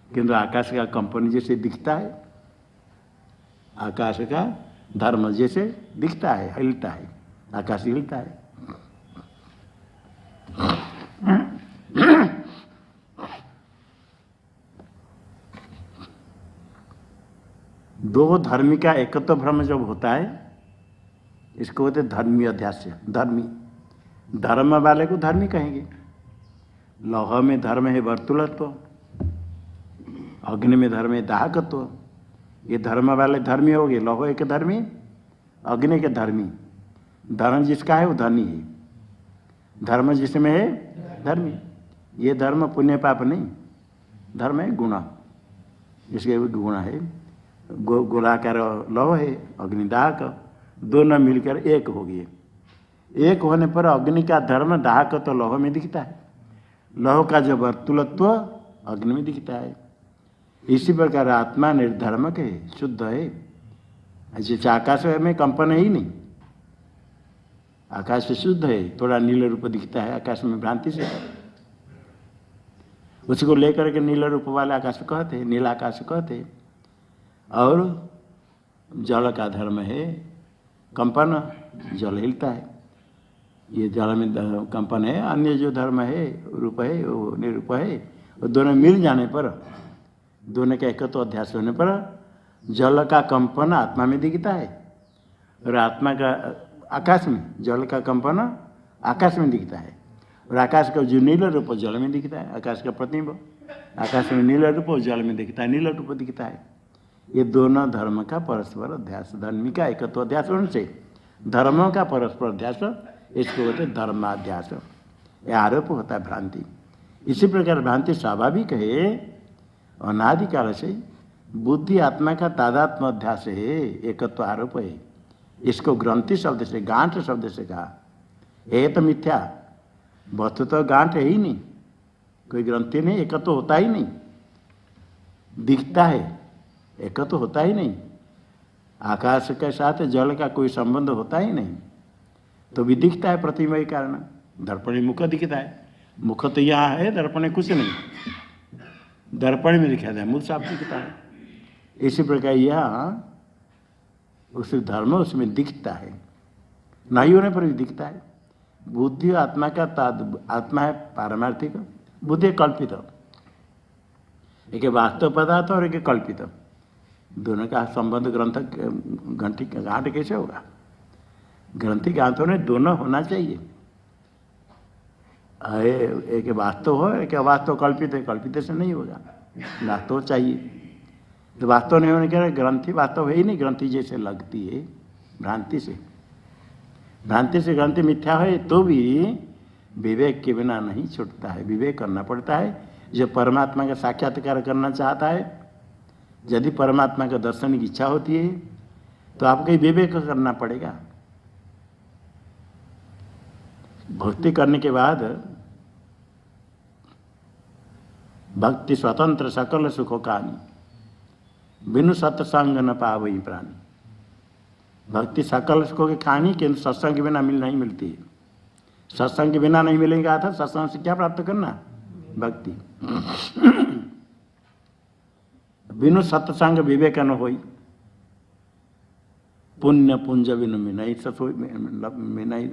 किंतु आकाश का कंपन जैसे दिखता है, आकाश का धर्म जैसे दिखता है, हिलता है, आकाश हिलता है। दो धर्मी का एकत्व भ्रम जब होता है, इसको बोलते धर्मी अध्यास्य। धर्मी, धर्म वाले को धर्मी कहेंगे। लौह में धर्म है वर्तुलत्व, अग्नि में धर्म है दाहकत्व। ये धर्म वाले धर्मी हो गए। लौह के धर्मी, अग्नि के धर्मी। धर्म जिसका है वो धनी है, धर्म जिसमें है धर्मी। ये धर्म पुण्य पाप नहीं, धर्म है गुण। इसके गुण है गोलाकार लौह है, अग्निदाहक, दोनों मिलकर एक हो गए। एक होने पर अग्नि का धर्म दाहक तो लौह में दिखता है, लौह का जो वर्तुलत्व अग्नि में दिखता है। इसी प्रकार आत्मा निर्धर्मक है, शुद्ध है। जैसे आकाश में कंपन है ही नहीं, आकाश से शुद्ध है। थोड़ा नील रूप दिखता है आकाश में भ्रांति से, उसको लेकर के नील रूप वाले आकाश कहते हैं, नीला आकाश कहते हैं। और जल का धर्म है कंपन, जल हिलता है। ये जल में कंपन है। अन्य जो धर्म है, रूप है, वो निरूप है। और दोनों मिल जाने पर, दोनों का एकत्व अध्यास होने पर जल का कंपन आत्मा में दिखता है, और आत्मा का आकाश में, जल का कंपन आकाश में दिखता है। और आकाश का जो नील रूप जल में दिखता है, आकाश का प्रतिबिंब आकाश में नील रूप, जल में दिखता है नील रूप दिखता है। ये दोनों धर्म का परस्पर अध्यास, धर्मी का एकत्व अध्यास होने से धर्मों का परस्पर अध्यास, इसको बोलते धर्माध्यास। यह आरोप होता है भ्रांति। इसी प्रकार भ्रांति स्वाभाविक है, अनादिकाल से बुद्धि आत्मा का तादात्म्य अध्यास है, एकत्व आरोप है। इसको ग्रंथि शब्द से, गांठ शब्द से कहा। ये तो मिथ्या, वस्तु तो गांठ है ही नहीं, कोई ग्रंथि नहीं, एकत्व होता ही नहीं। दिखता है, एकत्व होता ही नहीं। आकाश के साथ जल का कोई संबंध होता ही नहीं, तो भी दिखता है प्रतिबिंब के कारण। दर्पण मुख दिखता है, मुख तो यहाँ है, दर्पण कुछ नहीं, दर्पण में दिखाता है, मुख साफ दिखता है। इसी प्रकार यह उस धर्म उसमें दिखता है, नहीं होने पर भी दिखता है। बुद्धि आत्मा का आत्मा है पारमार्थिक, बुद्धि कल्पित। एक वास्तव पदार्थ और एक कल्पित, दोनों का संबंध ग्रंथ घंटी गांठ कैसे होगा? ग्रंथि गांठों में दोनों होना चाहिए। एक वास्तव हो, एक अवास्तव कल्पित है, कल्पित से नहीं होगा, वास्तव चाहिए। तो वास्तव नहीं होने के ग्रंथि वास्तव है ही नहीं, ग्रंथि जैसे लगती है भ्रांति से। भ्रांति से ग्रंथि मिथ्या है तो भी विवेक के बिना नहीं छूटता है, विवेक करना पड़ता है। जो परमात्मा का साक्षात्कार करना चाहता है, यदि परमात्मा का दर्शन की इच्छा होती है तो आपको विवेक करना पड़ेगा। भक्ति करने के बाद भक्ति स्वतंत्र सकल सुखों कहानी, बिनु सत्संग न पावई प्राणी। भक्ति सकल सुखों की कहानी, किंतु सत्संग के बिना नहीं मिलती है। सत्संग के बिना नहीं मिलेगा था, सत्संग से क्या प्राप्त करना? भक्ति। बिनु सत्संग विवेक न होई, पुण्य पुंज बिनु मिनई सोई, मिनई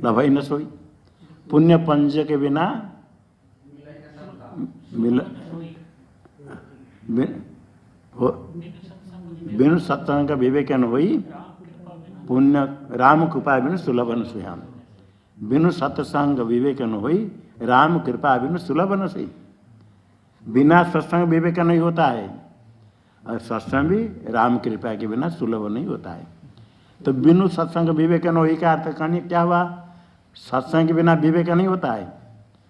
लभई न सोई। पुण्य पंज के बिना बिनु सत्संग का विवेक न होई, पुण्य राम कृपा बिनु सुलभ न सोयाम। बिनु सत्संग विवेक न होई, राम कृपा बिनु सुलभ न सोई। बिना सत्संग विवेक नहीं होता है, और सत्संग भी राम कृपा के बिना सुलभ नहीं होता है। तो बिनु सत्संग विवेक न होई का अर्थ कहने क्या हुआ? सत्संग के बिना विवेक नहीं होता है,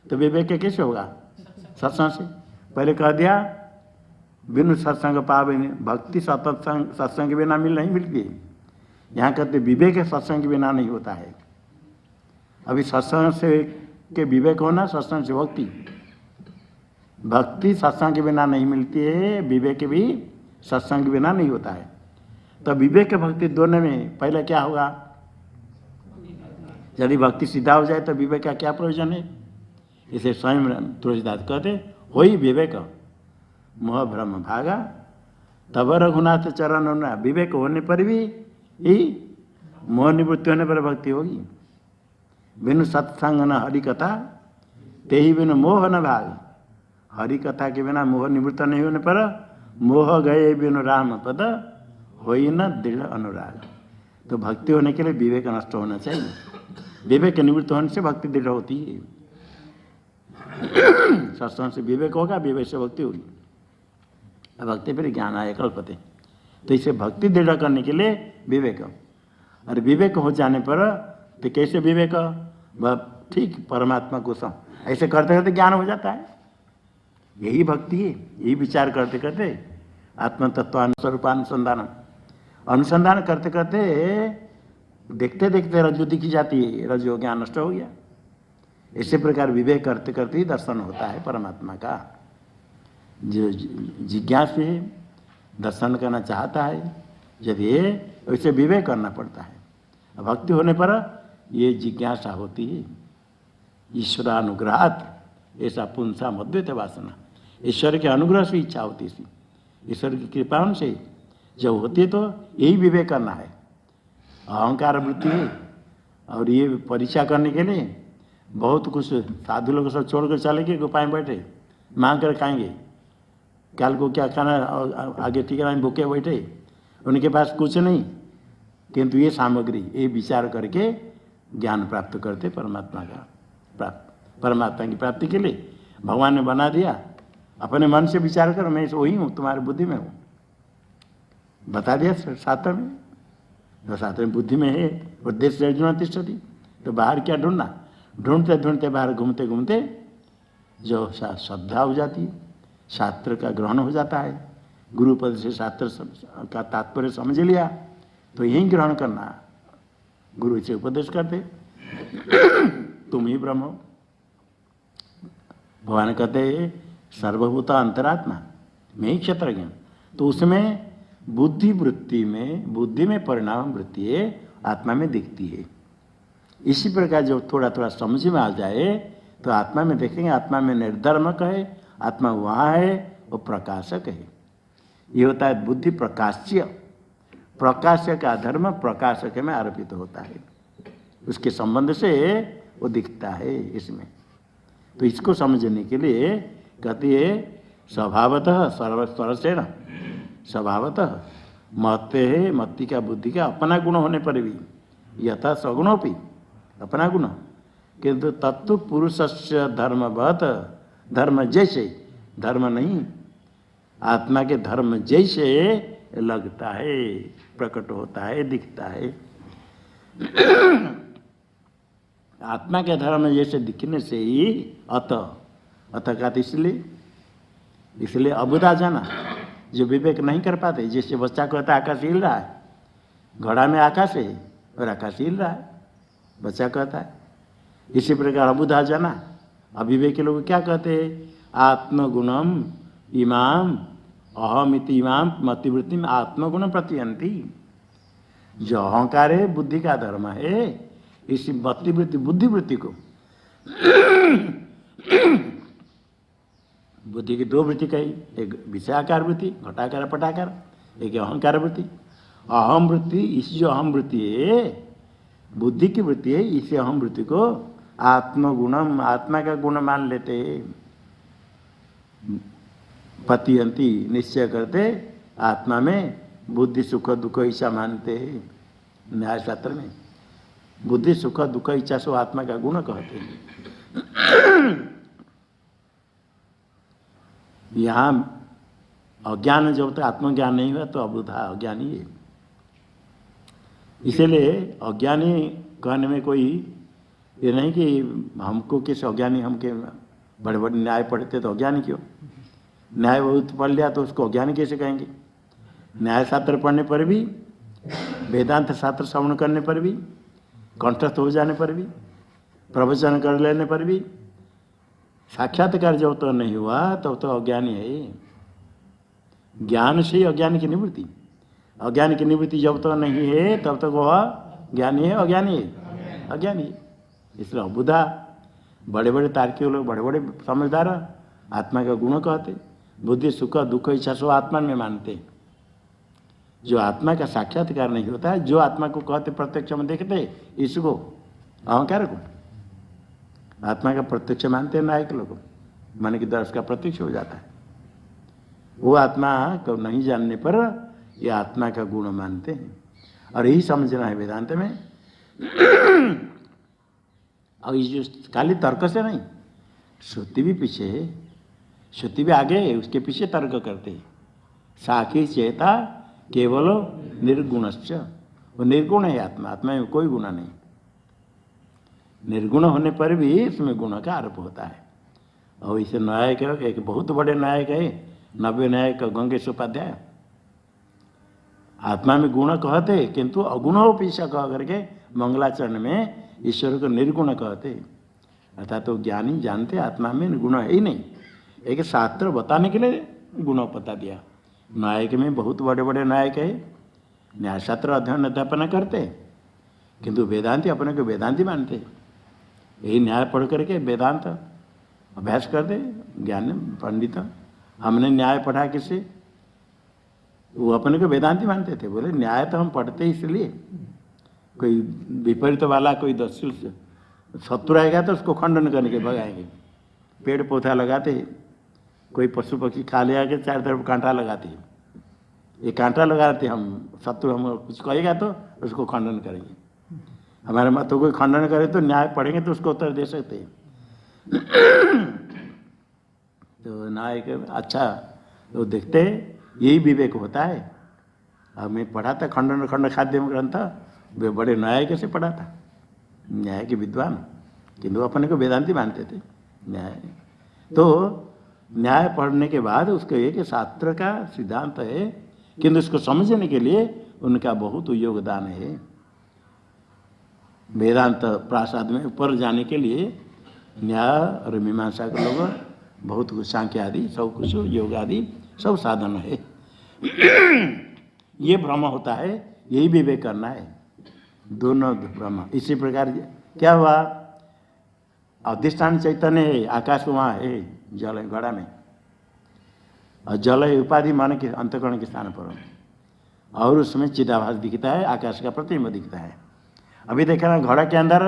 तो विवेक कैसे होगा? सत्संग से। पहले कह दिया बिनु सत्संग पावे, भक्ति सत्संग के बिना नहीं मिलती है। यहाँ कहते विवेक सत्संग के बिना नहीं होता है। अभी सत्संग से के विवेक होना, सत्संग से भक्ति। भक्ति सत्संग के बिना नहीं मिलती है, विवेक भी सत्संग के बिना नहीं होता है। तो विवेक भक्ति दोनों में पहले क्या होगा? यदि भक्ति सीधा हो जाए तो विवेक का क्या प्रयोजन है? इसे स्वयं तुलसीदास कहते, हो ही विवेक मोह भ्रम भागा तब रघुनाथ चरण होना। विवेक होने पर भी ही मोह निवृत्ति होने पर भक्ति होगी। बिनु सत्संग न हरि कथा ते ही बिनु मोह न भाग। हरि कथा के बिना मोह निवृत्त नहीं होने पर मोह गए बिनु राम पद होई न दृढ़ अनुराग। तो भक्ति होने के लिए विवेक नष्ट होना चाहिए। विवेक निवृत्त होने से भक्ति दृढ़ होती है। सत्संग से विवेक होगा, विवेक से भक्ति होगी, भक्ति फिर ज्ञान आए कल्पते। तो इसे भक्ति दृढ़ करने के लिए विवेक, और विवेक हो जाने पर तो कैसे विवेक? वह ठीक परमात्मा को ऐसे करते करते ज्ञान हो जाता है। यही भक्ति है। यही विचार करते करते आत्म तत्वानुस्वरूपानुसंधान अनुसंधान करते करते देखते देखते रज्जु दिखी जाती है, रज्जु ज्ञान नष्ट हो गया। इसी प्रकार विवेक करते करते ही दर्शन होता है परमात्मा का। जो जिज्ञासु है, दर्शन करना चाहता है, जब ये वैसे विवेक करना पड़ता है। भक्ति होने पर ये जिज्ञासा होती है। ईश्वरानुग्रहात् ऐसा पुंसा मद्वित वासना। ईश्वर के अनुग्रह से इच्छा होती है, ईश्वर की कृपा से जब होती है तो यही विवेक करना है। अहंकार वृत्ति है, और ये परीक्षा करने के लिए बहुत कुछ साधु लोग सब छोड़ कर चले गए, गुफाएं बैठे मांग कर खाएंगे, कल को क्या खाना, आगे टिकना भूखे बैठे, उनके पास कुछ नहीं, किंतु ये सामग्री ये विचार करके ज्ञान प्राप्त करते परमात्मा का। परमात्मा की प्राप्ति के लिए भगवान ने बना दिया, अपने मन से विचार करो, मैं वही हूँ, तुम्हारी बुद्धि में हूँ, बता दिया शास्त्र में। तो शास्त्र में बुद्धि में है, उद्देश्य अर्जुन तिष्ठति। तो बाहर क्या ढूंढना? ढूंढते ढूंढते बाहर घूमते घूमते जो श्रद्धा हो जाती है, शास्त्र का ग्रहण हो जाता है, गुरुपद से शास्त्र का तात्पर्य समझ लिया तो यही ग्रहण करना। गुरु से उपदेश करते तुम ही ब्रह्म हो। भगवान कहते सर्वभूत अंतरात्मा मैं ही क्षेत्रज्ञ। तो उसमें बुद्धि वृत्ति में, बुद्धि में परिणाम वृत्ति है, आत्मा में दिखती है। इसी प्रकार जो थोड़ा थोड़ा समझ में आ जाए तो आत्मा में देखेंगे, आत्मा में निर्धर्मक है, आत्मा वहाँ है, वो प्रकाशक है। ये होता है बुद्धि प्रकाश्य। प्रकाश्य का धर्म प्रकाशक में आरोपित होता है, उसके संबंध से वो दिखता है इसमें। तो इसको समझने के लिए कहती है स्वभावतः सर्वस्वरसेन, स्वभावतः महत्व है, मत्ती का बुद्धि का अपना गुण होने पर भी, यथा सगुणोपि अपना गुण, किंतु तत्व पुरुषस्य धर्मवत, धर्म जैसे, धर्म नहीं, आत्मा के धर्म जैसे लगता है, प्रकट होता है, दिखता है। आत्मा के धर्म जैसे दिखने से ही अत का इसलिए अबुधा जाना, जो विवेक नहीं कर पाते। जैसे बच्चा कहता है आकाश हिल रहा है, घड़ा में आकाश है और आकाश हिल रहा है, बच्चा कहता है। इसी प्रकार अबुधा जाना, अविवेकी लोग क्या कहते हैं? आत्मगुणम इमाम अहमिति इमाम मतिवृत्ति में आत्मगुण प्रतियंती। जो अहंकार है बुद्धि का धर्म है, इसी मतिवृत्ति बुद्धिवृत्ति को, बुद्धि की दो वृत्ति कही, एक विषयाकार वृत्ति घटाकार पटाकार, एक अहंकार वृत्ति। अहम वृत्ति, इस जो अहम वृत्ति है बुद्धि की वृत्ति है, इसी अहम वृत्ति को आत्मगुणम, आत्मा का गुण मान लेते, पतियंती निश्चय करते, आत्मा में बुद्धि सुख दुख इच्छा मानते हैं। न्याय शास्त्र में बुद्धि सुख दुख इच्छा सो आत्मा का गुण कहते हैं। यहाँ अज्ञान जब तक आत्मज्ञान नहीं हुआ तो अबुधा अज्ञानी है। इसीलिए अज्ञानी कहने में कोई ये नहीं कि हमको किस अज्ञानी, हमके बड़े बड़े न्याय पढ़ते तो अज्ञानी क्यों? न्याय बहुत पढ़ लिया तो उसको अज्ञानी कैसे कहेंगे? न्याय शास्त्र पढ़ने पर भी, वेदांत शास्त्र श्रवण करने पर भी, कंठस्थ हो जाने पर भी प्रवचन कर लेने पर भी साक्षात्कार जब तो नहीं हुआ तब तो अज्ञानी है। ज्ञान से ही अज्ञान की निवृत्ति, अज्ञान की निवृत्ति जब तक नहीं है तब तक वह ज्ञानी है अज्ञानी है, अज्ञानी है। इसलिए अबुधा बड़े बड़े तार्किक लोग, बड़े बड़े समझदार आत्मा का गुण कहते, बुद्धि सुख दुख इच्छा सब आत्मा में मानते। जो आत्मा का साक्षात्कार नहीं होता है, जो आत्मा को कहते प्रत्यक्ष में देखते, इसको अहंकार को आत्मा का प्रत्यक्ष मानते हैं नायक लोग, मन की दर्श का प्रत्यक्ष हो जाता है। वो आत्मा को नहीं जानने पर ये आत्मा का गुण मानते हैं। और यही समझना है वेदांत में। और ये जो खाली तर्क से नहीं, श्रुति भी पीछे है, श्रुति भी आगे है, उसके पीछे तर्क करते हैं। साखी चेता केवल निर्गुणश्च, वो निर्गुण है आत्मा, आत्मा में कोई गुण नहीं। निर्गुण होने पर भी इसमें गुण का आरोप होता है। और इसे न्यायिक एक बहुत बड़े न्यायिक है, नव्य न्यायिक गंगेश उपाध्याय। आत्मा में गुण कहते किंतु अगुणों पीछा कह करके मंगलाचरण में ईश्वर को निर्गुण कहते। अर्थात तो ज्ञानी जानते आत्मा में गुण है ही नहीं, एक शास्त्र बताने के लिए गुण बता दिया। न्यायिक में बहुत बड़े बड़े न्यायिक है, न्यायशास्त्र अध्ययन अध्यापना करते, किंतु वेदांति अपने को वेदांति मानते। यही न्याय पढ़ करके वेदांत अभ्यास कर दे ज्ञान पंडित। हमने न्याय पढ़ा किसी, वो अपने को वेदांति मानते थे। बोले न्याय तो हम पढ़ते इसलिए, कोई विपरीत वाला कोई शत्रु रहेगा तो उसको खंडन करने के भगाएंगे। पेड़ पौधा लगाते, कोई पशु पक्षी खा ले आके चारों तरफ कांटा लगाते, ये कांटा लगाते हम, शत्रु हम कुछ कहेगा तो उसको खंडन करेंगे। हमारे मत कोई खंडन करे तो न्याय पढ़ेंगे तो उसको उत्तर दे सकते हैं। तो न्याय के अच्छा तो देखते यही विवेक होता है। अब मैं पढ़ा था खंडन खंड खाद्य ग्रंथ, वे बड़े न्याय कैसे पढ़ा था, न्याय के विद्वान, किंतु अपने को वेदांति मानते थे। न्याय तो न्याय पढ़ने के बाद उसको एक शास्त्र का सिद्धांत है, किंतु उसको समझने के लिए उनका बहुत योगदान है। वेदांत प्रासाद में ऊपर जाने के लिए न्याय और मीमांसा के लोग बहुत कुछ, सांख्य आदि सब कुछ, योग आदि सब साधन है। ये भ्रम होता है, यही विवेक करना है, दोनों भ्रम। इसी प्रकार क्या हुआ, अधिष्ठान चैतन्य है, आकाश वहाँ है, जल है घड़ा में, और जल है उपाधि मन के अंतःकरण के स्थान पर, और उसमें चिदाभास दिखता है, आकाश का प्रतिबिंब दिखता है। अभी देखा ना घड़ा के अंदर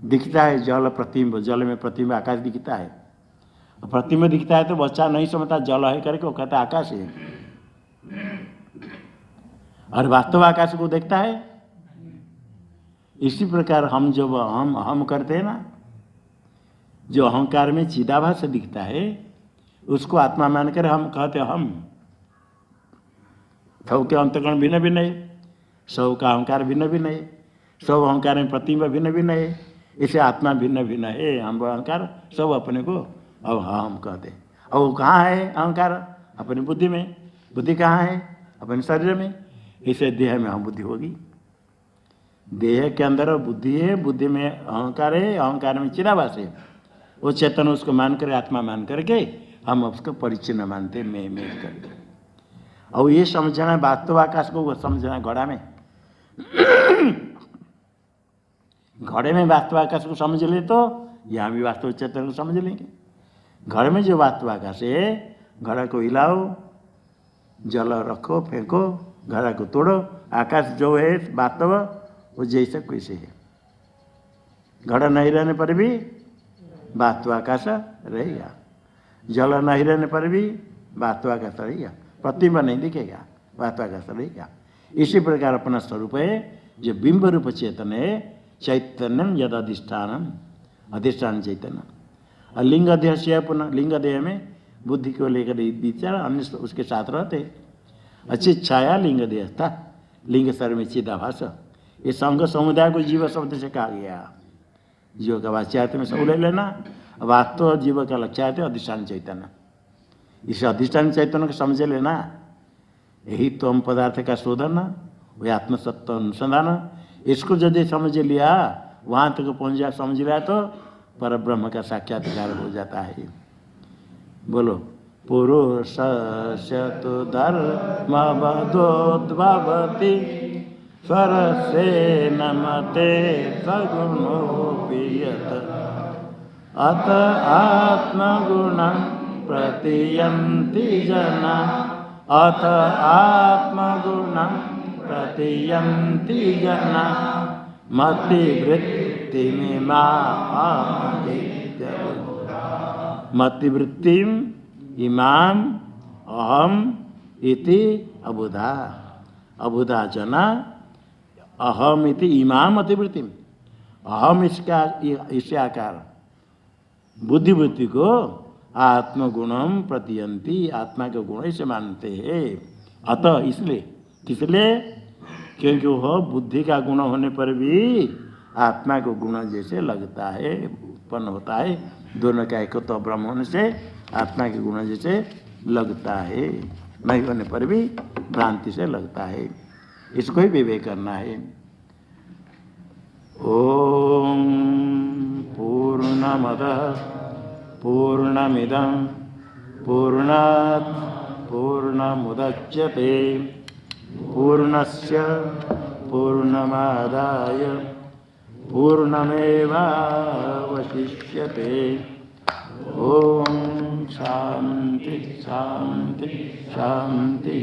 दिखता है जल प्रतिबिंब, जल में प्रतिबिंब आकाश दिखता है। प्रतिबिंब दिखता है तो बच्चा नहीं समझता जल है करके, वो कहता है आकाश है, और वास्तव आकाश को देखता है। इसी प्रकार हम जब हम करते हैं ना, जो अहंकार में चिदाभास दिखता है उसको आत्मा मानकर हम कहते हैं हम। सब के अंतःकरण भिन्न भिन्न है, सब का अहंकार भिन्न भिन्न है, सब अहंकार में प्रतिबिंब भिन्न भिन्न है, इसे आत्मा भिन्न भिन्न है। हम अहंकार सब अपने को अब हम कहते हैं। और वो कहाँ है अहंकार, अपनी बुद्धि में। बुद्धि कहाँ है, अपने शरीर में। इसे देह में हम बुद्धि होगी, देह के अंदर बुद्धि है, बुद्धि में अहंकार है, अहंकार में चिदाभास है। वो चेतन उसको मान कर, आत्मा मान करके हम उसको परिचिन्न मानते, मैं करके। और ये समझना वास्तव आकाश को, वो समझना घड़ा में। घड़े में वास्तव आकाश को समझ ले तो यहाँ भी वास्तव चेतन को समझ लेंगे। घर में जो वास्तव आकाश है, घड़ा को हिलाओ, जल रखो, फेंको, घड़ा को तोड़ो, आकाश जो है वास्तव वो जैसा कैसे है। घड़ा नहीं रहने पर भी वास्तव आकाश रहेगा, जल नहीं रहने पर भी वास्तव आकाश रहेगा, प्रतिबिंब नहीं दिखेगा, वास्तव आकाश रहेगा। इसी प्रकार अपना स्वरूप है जो बिंब रूप चेतन है, चैतन्यम यद अधिष्ठानम, अधिष्ठान चैतन्य। और लिंग देह से पुनः, लिंग देह में बुद्धि को लेकर विचार अन्य उसके साथ रहते। अच्छी छाया लिंग देह था, लिंग सर में चिदाभास। ये संघ समुदाय को जीव शब्द से कहा गया। जीव का वाच्यार्थ में सब ले लेना, वास्तव जीव का लक्ष्यार्थ है अधिष्ठान चैतन्य। इस अधिष्ठान चैतन्य को समझ लेना, यही तम पदार्थ का शोधन, वही आत्मसत्व अनुसंधान। इसको यदि समझ लिया, वहाँ तक पहुँच जा समझ रहा तो पर ब्रह्म का साक्षात्कार हो जाता है। बोलो पुरुषस्य तु धर्मवदोद्भवति स्वरसेन मते सगुणोऽपि यत् अत आत्मगुणं प्रतीयन्ति जना अथ आत्मगुणं प्रतीयन्ति जना मतिवृत्तिम इमाम अहम इति अबुधा अबुधा जना अहम इति इमाम मतिवृत्तिम अहम इसका इससे आकार बुद्धिवृत्ति को आत्मगुणम प्रतीयन्ति आत्मा के गुण से मानते हैं। अतः इसलिए किसलिए क्योंकि वह बुद्धि का गुण होने पर भी आत्मा को गुण जैसे लगता है उत्पन्न होता है। दोनों का एकत्व ब्रह्म होने से आत्मा के गुण जैसे लगता है, नहीं होने पर भी भ्रांति से लगता है। इसको ही विवेक करना है। ओम पूर्णमदः पूर्णमिदं पूर्णात् पूर्णमुदच्यते पूर्णस्य पूर्णमादाय पूर्णमेवावशिष्यते। ओम शांति शांति शांति।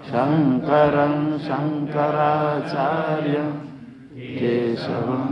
शंकरं शंकराचार्यं केशवं